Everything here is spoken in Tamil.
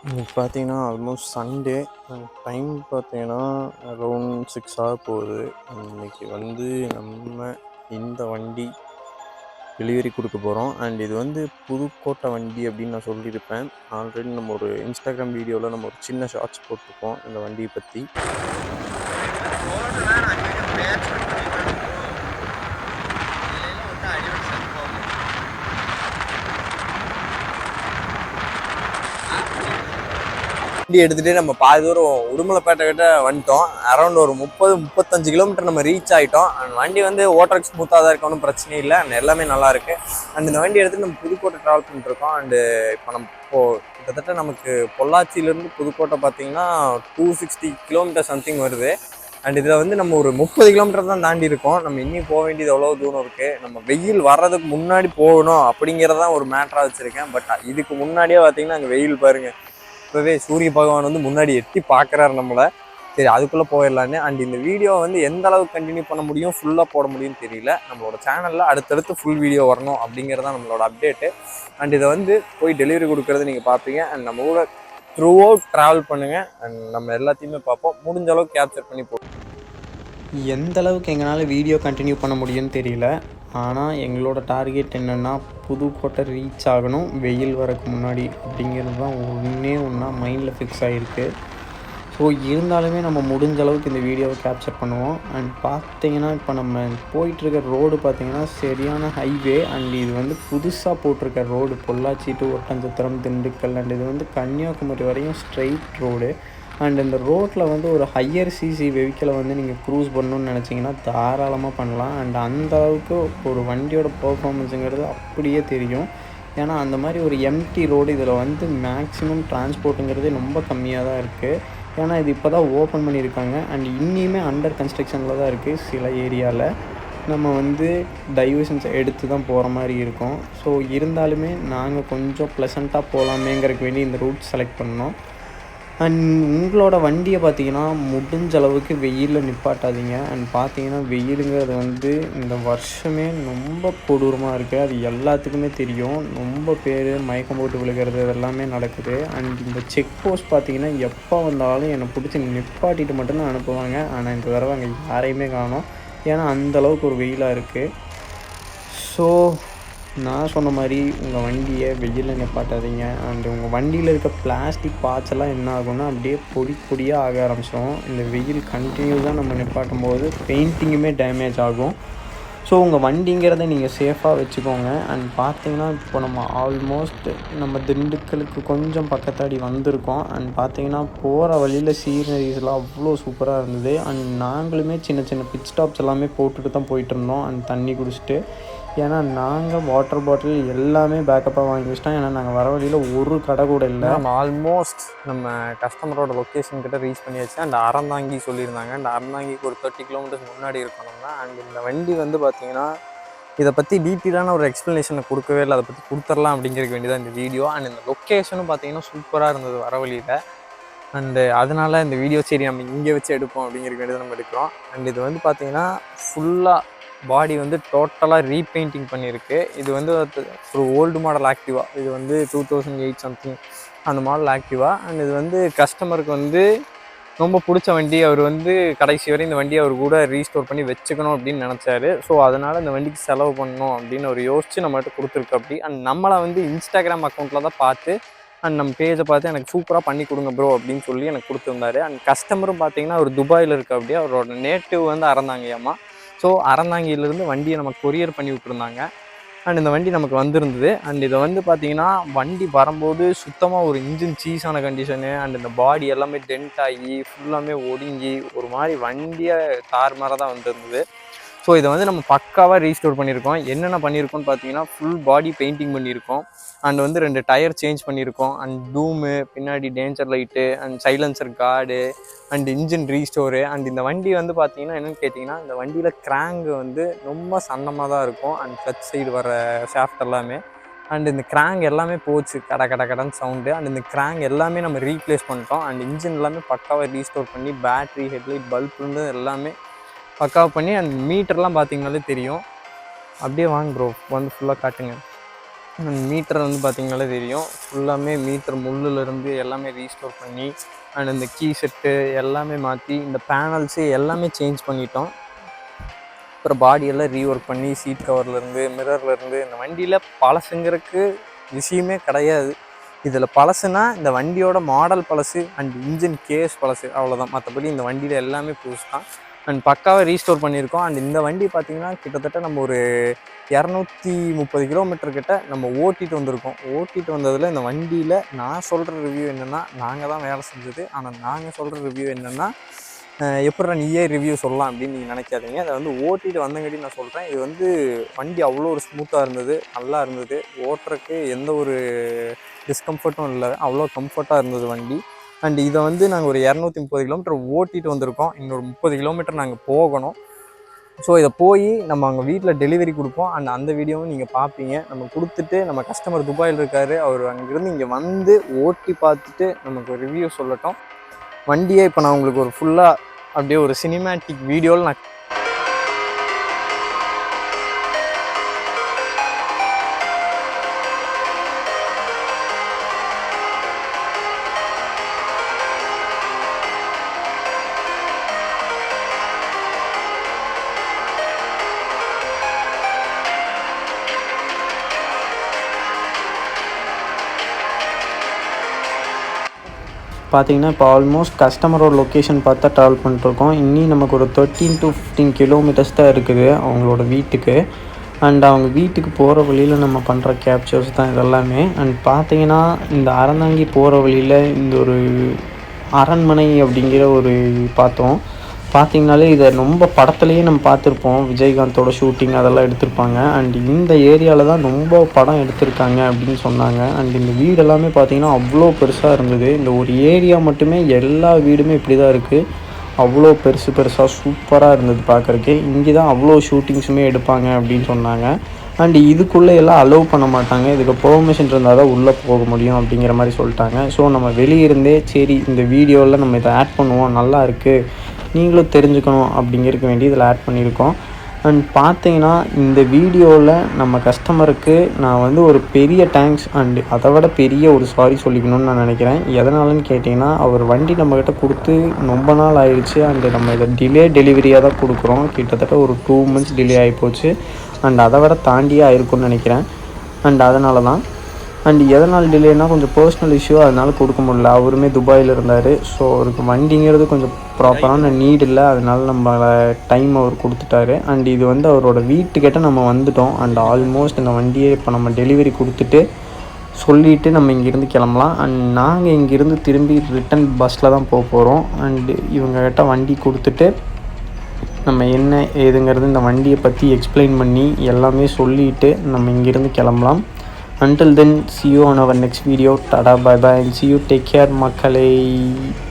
இன்னைக்கு பார்த்தீங்கன்னா ஆல்மோஸ்ட் சண்டே. டைம் பார்த்தீங்கன்னா அரௌண்ட் 6 ஆக போகுது. இன்னைக்கு வந்து நம்ம இந்த வண்டி டெலிவரி கொடுக்க போகிறோம். அண்ட் இது வந்து புதுக்கோட்டை வண்டி அப்படின்னு நான் சொல்லியிருப்பேன். ஆல்ரெடி நம்ம ஒரு இன்ஸ்டாகிராம் வீடியோவில் நம்ம ஒரு சின்ன ஷார்ட்ஸ் போட்டிருப்போம் இந்த வண்டியை பற்றி. வண்டி எடுத்துகிட்டு நம்ம பாதி தூரம் உடுமலைப்பேட்டை கிட்ட வந்துட்டோம். அரௌண்ட் ஒரு 30-35 கிலோமீட்டர் நம்ம ரீச் ஆகிட்டோம். அண்ட் வண்டி வந்து ஓட்டுறதுக்கு ஸ்மூத்தாக தான் இருக்கு, ஒன்றும் பிரச்சனை இல்லை. அண்ட் எல்லாமே நல்லா இருக்கு. அண்ட் இந்த வண்டி எடுத்துகிட்டு நம்ம புதுக்கோட்டை ட்ராவல் பண்ணிட்டுருக்கோம். அண்டு இப்போ நம்ம கிட்டத்தட்ட நமக்கு பொள்ளாச்சியிலேருந்து புதுக்கோட்டை பார்த்தீங்கன்னா 260 கிலோமீட்டர் சம்திங் வருது. அண்ட் இதில் வந்து நம்ம ஒரு 30 கிலோமீட்டர் தான் தாண்டி இருக்கோம். நம்ம இன்னும் போக வேண்டியது எவ்வளோ தூரம் இருக்குது. நம்ம வெயில் வர்றதுக்கு முன்னாடி போகணும் அப்படிங்கிறதான் ஒரு மேட்டராக வச்சுருக்கேன். பட் இதுக்கு முன்னாடியே பார்த்தீங்கன்னா அங்கே வெயில் பாருங்கள். இப்போவே சூரிய பகவான் வந்து முன்னாடி எட்டி பார்க்குறாரு நம்மளை. சரி, அதுக்குள்ளே போயிடலான்னு. அண்ட் இந்த வீடியோ வந்து எந்த அளவுக்கு கண்டினியூ பண்ண முடியும், ஃபுல்லாக போட முடியும்னு தெரியல. நம்மளோட சேனலில் அடுத்தடுத்து ஃபுல் வீடியோ வரணும் அப்படிங்கிறதான் நம்மளோட அப்டேட்டு. அண்ட் இதை வந்து போய் டெலிவரி கொடுக்குறது நீங்கள் பார்ப்பீங்க. அண்ட் நம்ம கூட த்ரூ அவுட் ட்ராவல் பண்ணுங்கள். அண்ட் நம்ம எல்லாத்தையுமே பார்ப்போம். முடிஞ்ச அளவுக்கு கேப்சர் பண்ணி போடுவோம். எந்த அளவுக்கு எங்களால் வீடியோ கண்டினியூ பண்ண முடியும்னு தெரியல. ஆனால் எங்களோட டார்கெட் என்னென்னா புதுக்கோட்டை ரீச் ஆகணும் வெயில் வரக்கு முன்னாடி அப்படிங்கிறது தான் ஒன்றா மைண்டில் ஃபிக்ஸ் ஆகிருக்கு. ஸோ இருந்தாலுமே நம்ம முடிஞ்ச அளவுக்கு இந்த வீடியோவை கேப்சர் பண்ணுவோம். அண்ட் பார்த்தீங்கன்னா இப்போ நம்ம போயிட்டுருக்க ரோடு பார்த்திங்கன்னா சரியான ஹைவே. அண்ட் இது வந்து புதுசாக போட்டிருக்க road Pollachi to Oddanchatram Dindigul. And இது வந்து கன்னியாகுமரி வரையும் ஸ்ட்ரெயிட் ரோடு. அண்ட் இந்த ரோட்டில் வந்து ஒரு ஹையர் சிசி வெஹிக்கிளை வந்து நீங்கள் க்ரூஸ் பண்ணணுன்னு நினச்சிங்கன்னா தாராளமாக பண்ணலாம். அண்ட் அந்த அளவுக்கு ஒரு வண்டியோட பர்ஃபார்மன்ஸுங்கிறது அப்படியே தெரியும். ஏன்னா அந்த மாதிரி ஒரு எம்டி ரோடு இதில் வந்து மேக்ஸிமம் டிரான்ஸ்போர்ட்டுங்கிறது ரொம்ப கம்மியாக தான் இருக்குது. ஏன்னா இது இப்போ தான் ஓப்பன் பண்ணியிருக்காங்க. அண்ட் இன்னியுமே அண்டர் கன்ஸ்ட்ரக்ஷனில் தான் இருக்குது. சில ஏரியாவில் நம்ம வந்து டைவர்ஷன்ஸ் எடுத்து தான் போகிற மாதிரி இருக்கும். ஸோ இருந்தாலுமே நாங்கள் கொஞ்சம் ப்ளசண்ட்டாக போகலாமேங்கிறதுக்கு வேண்டி இந்த ரூட் செலக்ட் பண்ணோம். அண்ட் உங்களோட வண்டியை பார்த்தீங்கன்னா முடிஞ்ச அளவுக்கு வெயிலில் நிப்பாட்டாதீங்க. அண்ட் பார்த்தீங்கன்னா வெயிலுங்கிறது வந்து இந்த வருஷமே ரொம்ப கொடூரமாக இருக்குது. அது எல்லாத்துக்குமே தெரியும். ரொம்ப பேர் மயக்கம் போட்டு விழுகிறது இதெல்லாமே நடக்குது. அண்ட் இந்த செக் போஸ்ட் பார்த்தீங்கன்னா எப்போ வந்தாலும் என்னை பிடிச்சி நிப்பாட்டிட்டு மட்டும்தான் அனுப்புவாங்க. ஆனால் இந்த தடவை அங்கே யாரையுமே காணோம். ஏன்னா அந்தளவுக்கு ஒரு வெயிலாக இருக்குது. ஸோ நான் சொன்ன மாதிரி உங்கள் வண்டியை வெயிலில் நிப்பாட்டாதீங்க. அண்டு உங்கள் வண்டியில் இருக்க பிளாஸ்டிக் பார்ட்ஸ் எல்லாம் என்ன ஆகும்னா அப்படியே பொடியாக ஆக ஆரம்பிச்சிடும். இந்த வெயில் கண்டினியூஸாக நம்ம நிப்பாட்டும் போது பெயிண்டிங்குமே டேமேஜ் ஆகும். ஸோ உங்கள் வண்டிங்கிறத நீங்கள் சேஃபாக வச்சுக்கோங்க. அண்ட் பார்த்தீங்கன்னா இப்போ நம்ம ஆல்மோஸ்ட் நம்ம திண்டுக்கலுக்கு கொஞ்சம் பக்கத்தாடி வந்திருக்கோம். அண்ட் பார்த்தீங்கன்னா போகிற வழியில் சீனரிஸ்லாம் அவ்வளோ சூப்பராக இருந்தது. அண்ட் நாங்களுமே சின்ன சின்ன பிட் ஸ்டாப்ஸ் எல்லாமே போட்டுட்டு தான் போயிட்டு இருந்தோம். அண்ட் தண்ணி குடிச்சிட்டு, ஏன்னா நாங்கள் வாட்டர் பாட்டில் எல்லாமே பேக்கப்பாக வாங்கி வச்சிட்டோம். ஏன்னா நாங்கள் வர வழியில் ஒரு கடை கூட இல்லை. நம்ம ஆல்மோஸ்ட் நம்ம கஸ்டமரோட லொக்கேஷன் கிட்ட ரீச் பண்ணியாச்சு. அண்ட் அறந்தாங்கி சொல்லியிருந்தாங்க. அண்ட் அறந்தாங்கிக்கு ஒரு 30 கிலோமீட்டர்ஸ் முன்னாடி இருக்கணும்னா. அண்ட் இந்த வண்டி வந்து பார்த்தீங்கன்னா இதை பற்றி டீட்டெயிலான ஒரு எக்ஸ்ப்ளனேஷனை கொடுக்கவே இல்லை. அதை பற்றி கொடுத்துடலாம் அப்படிங்கிறதுக்கு வேண்டியதான் இந்த வீடியோ. அண்ட் இந்த லொக்கேஷனும் பார்த்தீங்கன்னா சூப்பராக இருந்தது வர வழியில். அண்டு அதனால் இந்த வீடியோ சரி நம்ம இங்கே வச்சு எடுப்போம் அப்படிங்கிறதுக்கு வேண்டியதான் நம்ம எடுக்கிறோம். அண்ட் இது வந்து பார்த்தீங்கன்னா ஃபுல்லாக பாடி வந்து டோட்டலாக ரீபெயிண்டிங் பண்ணியிருக்கு. இது வந்து ஒரு ஓல்டு மாடல் ஆக்டிவா. இது வந்து 2008 சம்திங் அந்த மாடல் ஆக்டிவா. அண்ட் இது வந்து கஸ்டமருக்கு வந்து ரொம்ப பிடிச்ச வண்டி. அவர் வந்து கடைசி வரை இந்த வண்டியை அவர் கூட ரீஸ்டோர் பண்ணி வச்சுக்கணும் அப்படின்னு நினச்சாரு. ஸோ அதனால் இந்த வண்டிக்கு செலவு பண்ணணும் அப்படின்னு அவர் யோசித்து நம்மகிட்ட கொடுத்துருக்கு. அப்படி அண்ட் நம்மளை வந்து இன்ஸ்டாகிராம் அக்கௌண்ட்டில் தான் பார்த்து அண்ட் நம்ம பேஜை பார்த்து எனக்கு சூப்பராக பண்ணி கொடுங்க ப்ரோ அப்படின்னு சொல்லி எனக்கு கொடுத்துருந்தாரு. அண்ட் கஸ்டமரும் பார்த்தீங்கன்னா அவர் துபாயில் இருக்க அப்படியே அவரோட நேட்டிவ் வந்து அறந்தாங்கம்மா. ஸோ அறந்தாங்கியிலேருந்து வண்டியை நமக்கு கொரியர் பண்ணி விட்டுருந்தாங்க. அண்ட் இந்த வண்டி நமக்கு வந்திருந்தது. அண்ட் இதை வந்து பார்த்திங்கன்னா வண்டி வரும்போது சுத்தமாக ஒரு இன்ஜின் சீஸான கண்டிஷனு. அண்ட் இந்த பாடி எல்லாமே டென்ட் ஆகி ஃபுல்லாமே ஒடுங்கி ஒரு மாதிரி வண்டியை தாறுமாறாக தான் வந்திருந்தது. ஸோ இதை வந்து நம்ம பக்காவாக ரீஸ்டோர் பண்ணியிருக்கோம். என்னென்ன பண்ணியிருக்கோம்னு பார்த்தீங்கன்னா ஃபுல் பாடி பெயிண்டிங் பண்ணியிருக்கோம். அண்ட் வந்து 2 டயர் சேஞ்ச் பண்ணியிருக்கோம். அண்ட் டூமு, பின்னாடி danger light, and silencer guard, and engine restore. And இந்த வண்டி வந்து பார்த்தீங்கன்னா என்னென்னு கேட்டிங்கன்னா இந்த வண்டியில் கிராங்கு வந்து ரொம்ப சன்னமாக தான் இருக்கும். அண்ட் கிளச் சைடு வர ஷாஃப்ட் எல்லாமே. அண்ட் இந்த கிராங் எல்லாமே போச்சு கடன் சவுண்டு. அண்ட் இந்த கிராங் எல்லாமே நம்ம ரீப்ளேஸ் பண்ணிட்டோம். அண்ட் இன்ஜின் எல்லாமே பக்காவாக ரீஸ்டோர் பண்ணி பேட்ரி, ஹெட்லைட், பல்ப்லேருந்து எல்லாமே பக்காவாக பண்ணி. அண்ட் மீட்டர்லாம் பார்த்தீங்கனாலே தெரியும். அப்படியே வாங்க ப்ரோ வந்து ஃபுல்லாக காட்டுங்க. மீட்டர் வந்து பார்த்திங்கனாலே தெரியும், ஃபுல்லாமே மீட்டர் முள்ளுலேருந்து எல்லாமே ரீஸ்டோர் பண்ணி அண்ட் இந்த கீ செட்டு எல்லாமே மாற்றி இந்த பேனல்ஸு எல்லாமே சேஞ்ச் பண்ணிட்டோம். அப்புறம் பாடியெல்லாம் ரீஒர்க் பண்ணி சீட் கவர்லேருந்து மிரர்லேருந்து இந்த வண்டியில் பழசுங்கிறதுக்கு விஷயமே கிடையாது. இதில் பழசுனா இந்த வண்டியோட மாடல் பழசு அண்ட் இன்ஜின் கேஸ் பழசு, அவ்வளோதான். மற்றபடி இந்த வண்டியில் எல்லாமே புதுசு தான் அண்ட் பக்காவாக ரீஸ்டோர் பண்ணியிருக்கோம். அண்ட் இந்த வண்டி பார்த்திங்கன்னா கிட்டத்தட்ட நம்ம ஒரு 230 கிலோமீட்டர் கிட்ட நம்ம ஓட்டிகிட்டு வந்திருக்கோம். ஓட்டிகிட்டு வந்ததில் இந்த வண்டியில் நான் சொல்கிற ரிவ்யூ என்னென்னா, நாங்கள் தான் வேலை செஞ்சது, ஆனால் நாங்கள் சொல்கிற ரிவ்யூ என்னென்னா, எப்படிடா நீயே ரிவ்யூ சொல்லலாம் அப்படின்னு நீங்கள் நினைக்காதீங்க. அதை வந்து ஓட்டிகிட்டு வந்தங்காட்டி நான் சொல்கிறேன். இது வந்து வண்டி அவ்வளோ ஒரு ஸ்மூத்தாக இருந்தது, நல்லா இருந்தது, ஓட்டுறக்கு எந்த ஒரு டிஸ்கம்ஃபர்ட்டும் இல்லை, அவ்வளோ கம்ஃபர்ட்டாக இருந்தது வண்டி. அண்ட் இதை வந்து நாங்கள் ஒரு 230 கிலோமீட்டர் ஓட்டிகிட்டு வந்திருக்கோம். இன்னொரு 30 கிலோமீட்டர் நாங்கள் போகணும். ஸோ இதை போய் நம்ம அங்கே வீட்டில் டெலிவரி கொடுப்போம். அண்ட் அந்த வீடியோவும் நீங்கள் பார்ப்பீங்க. நம்ம கொடுத்துட்டு நம்ம கஸ்டமர் துபாயில் இருக்கார், அவர் அங்கேருந்து இங்கே வந்து ஓட்டி பார்த்துட்டு நமக்கு ஒரு ரிவ்யூ சொல்லட்டும். வண்டியை இப்போ நான் உங்களுக்கு ஒரு ஃபுல்லாக அப்படியே ஒரு சினிமேட்டிக் வீடியோவில் நான் பார்த்தீங்கன்னா இப்போ ஆல்மோஸ்ட் கஸ்டமரோட லொக்கேஷன் பார்த்தா ட்ராவல் பண்ணிட்டுருக்கோம். இன்னி நமக்கு ஒரு 13 to 15 கிலோமீட்டர்ஸ் தான் இருக்குது அவங்களோட வீட்டுக்கு. அண்ட் அவங்க வீட்டுக்கு போகிற வழியில் நம்ம பண்ணுற கேப்சர்ஸ் தான் இதெல்லாமே. அண்ட் பார்த்தீங்கன்னா இந்த அறந்தாங்கி போகிற வழியில் இந்த ஒரு அரண்மனை அப்படிங்கிற ஒரு பார்த்தோம். பார்த்திங்கனாலே இதை ரொம்ப படத்துலேயே நம்ம பார்த்துருப்போம், விஜயகாந்தோட ஷூட்டிங் அதெல்லாம் எடுத்திருப்பாங்க. அண்ட் இந்த ஏரியாவில் தான் ரொம்ப படம் எடுத்திருக்காங்க அப்படின்னு சொன்னாங்க. அண்ட் இந்த வீடு எல்லாமே பார்த்திங்கன்னா அவ்வளோ பெருசாக இருந்தது. இந்த ஒரு ஏரியா மட்டுமே எல்லா வீடுமே இப்படி தான் இருக்குது, அவ்வளோ பெருசாக சூப்பராக இருந்தது பார்க்குறக்கே. இங்கே தான் அவ்வளோ ஷூட்டிங்ஸுமே எடுப்பாங்க அப்படின்னு சொன்னாங்க. அண்ட் இதுக்குள்ளே எல்லாம் அலோவ் பண்ண மாட்டாங்க, இதுக்கு பெர்மிஷன் இருந்தால் தான் உள்ளே போக முடியும் அப்படிங்கிற மாதிரி சொல்லிட்டாங்க. ஸோ நம்ம வெளியிருந்தே சரி இந்த வீடியோவில் நம்ம இதை ஆட் பண்ணுவோம், நல்லா இருக்குது, நீங்களும் தெரிஞ்சுக்கணும் அப்படிங்கிறதுக்கு வேண்டி இதில் ஆட் பண்ணியிருக்கோம். அண்ட் பார்த்தீங்கன்னா இந்த வீடியோவில் நம்ம கஸ்டமருக்கு நான் வந்து ஒரு பெரிய தேங்க்ஸ் அண்டு அதை விட பெரிய ஒரு சாரி சொல்லிக்கணும்னு நான் நினைக்கிறேன். எதனாலன்னு கேட்டிங்கன்னா, அவர் வண்டி நம்மக்கிட்ட கொடுத்து ரொம்ப நாள் ஆயிடுச்சு. அண்டு நம்ம இதை டெலிவரியாக தான் கொடுக்குறோம். கிட்டத்தட்ட ஒரு 2 months டிலே ஆகிப்போச்சு. அண்ட் அதை விட தாண்டியே ஆயிருக்கும்னு நினைக்கிறேன். அண்ட் அதனால தான். அண்ட் எதனால் டிலேனா கொஞ்சம் பர்சனல் இஷ்யூ, அதனால் கொடுக்க முடியல. அவருமே துபாயில் இருந்தார். ஸோ அவருக்கு வண்டிங்கிறது கொஞ்சம் ப்ராப்பரான நீட் இல்லை, அதனால் நம்ம டைம் அவர் கொடுத்துட்டாரு. அண்ட் இது வந்து அவரோட வீட்டுக்கிட்ட நம்ம வந்துட்டோம். அண்ட் ஆல்மோஸ்ட் இந்த வண்டியை இப்போ நம்ம டெலிவரி கொடுத்துட்டு சொல்லிவிட்டு நம்ம இங்கேருந்து கிளம்பலாம். அண்ட் நாங்கள் இங்கேருந்து திரும்பி ரிட்டன் பஸ்ஸில் தான் போக போகிறோம். அண்டு இவங்ககிட்ட வண்டி கொடுத்துட்டு நம்ம என்ன ஏதுங்கிறது இந்த வண்டியை பற்றி எக்ஸ்பிளைன் பண்ணி எல்லாமே சொல்லிவிட்டு நம்ம இங்கேருந்து கிளம்பலாம். Until then, see you on our next video. Tada, bye bye, and see you. Take care, makalai.